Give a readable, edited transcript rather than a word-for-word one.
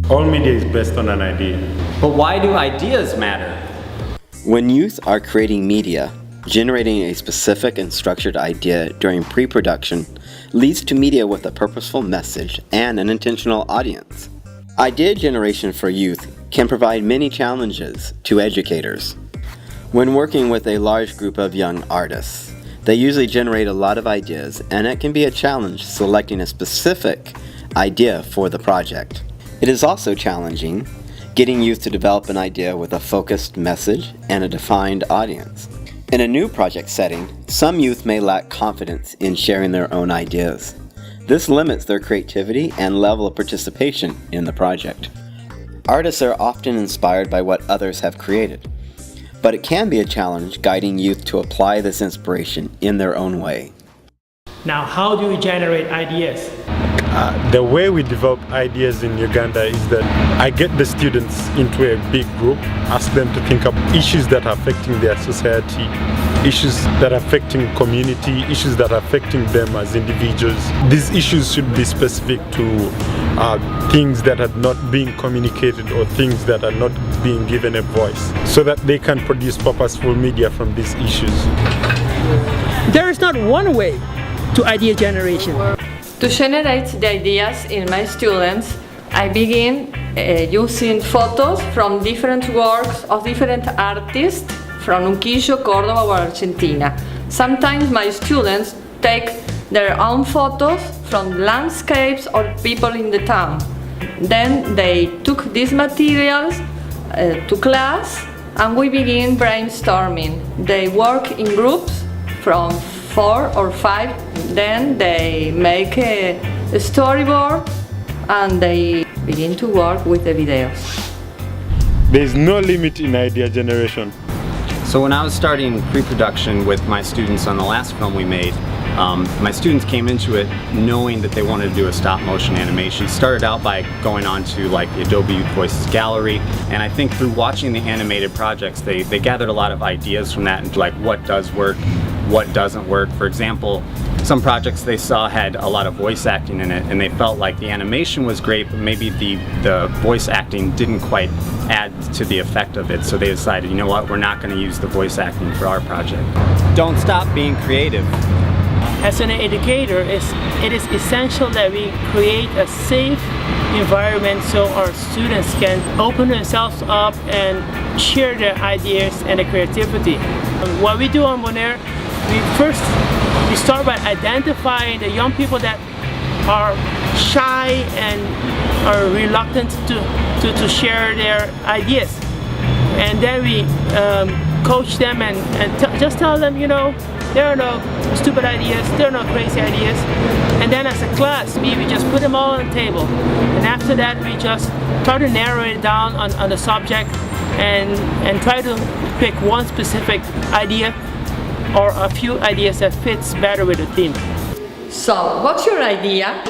All media is based on an idea. But why do ideas matter? When youth are creating media, generating a specific and structured idea during pre-production leads to media with a purposeful message and an intentional audience. Idea generation for youth can provide many challenges to educators. When working with a large group of young artists, they usually generate a lot of ideas, and it can be a challenge selecting a specific idea for the project. It is also challenging getting youth to develop an idea with a focused message and a defined audience. In a new project setting, some youth may lack confidence in sharing their own ideas. This limits their creativity and level of participation in the project. Artists are often inspired by what others have created, but it can be a challenge guiding youth to apply this inspiration in their own way. Now, how do we generate ideas? The way we develop ideas in Uganda is that I get the students into a big group, ask them to think of issues that are affecting their society, issues that are affecting community, issues that are affecting them as individuals. These issues should be specific to things that are not being communicated or things that are not being given a voice, so that they can produce purposeful media from these issues. There is not one way to idea generation. To generate the ideas in my students, I begin using photos from different works of different artists from Unquillo, Córdoba or Argentina. Sometimes my students take their own photos from landscapes or people in the town. Then they took these materials to class and we begin brainstorming. They work in groups from 4 or 5, then they make a storyboard and they begin to work with the videos. There's no limit in idea generation. So when I was starting pre-production with my students on the last film we made, my students came into it knowing that they wanted to do a stop motion animation. Started out by going on to like the Adobe Youth Voices Gallery, and I think through watching the animated projects they gathered a lot of ideas from that, and like what does work, what doesn't work. For example, some projects they saw had a lot of voice acting in it and they felt like the animation was great, but maybe the voice acting didn't quite add to the effect of it, so they decided, you know what, we're not going to use the voice acting for our project. Don't stop being creative. As an educator, it is essential that we create a safe environment so our students can open themselves up and share their ideas and their creativity. What we do on Bonaire, we start by identifying the young people that are shy and are reluctant to share their ideas, and then we coach them and just tell them, you know, there are no stupid ideas, there are no crazy ideas. And then as a class, we just put them all on the table. And after that, we just try to narrow it down on the subject and try to pick one specific idea or a few ideas that fits better with the theme. So, what's your idea?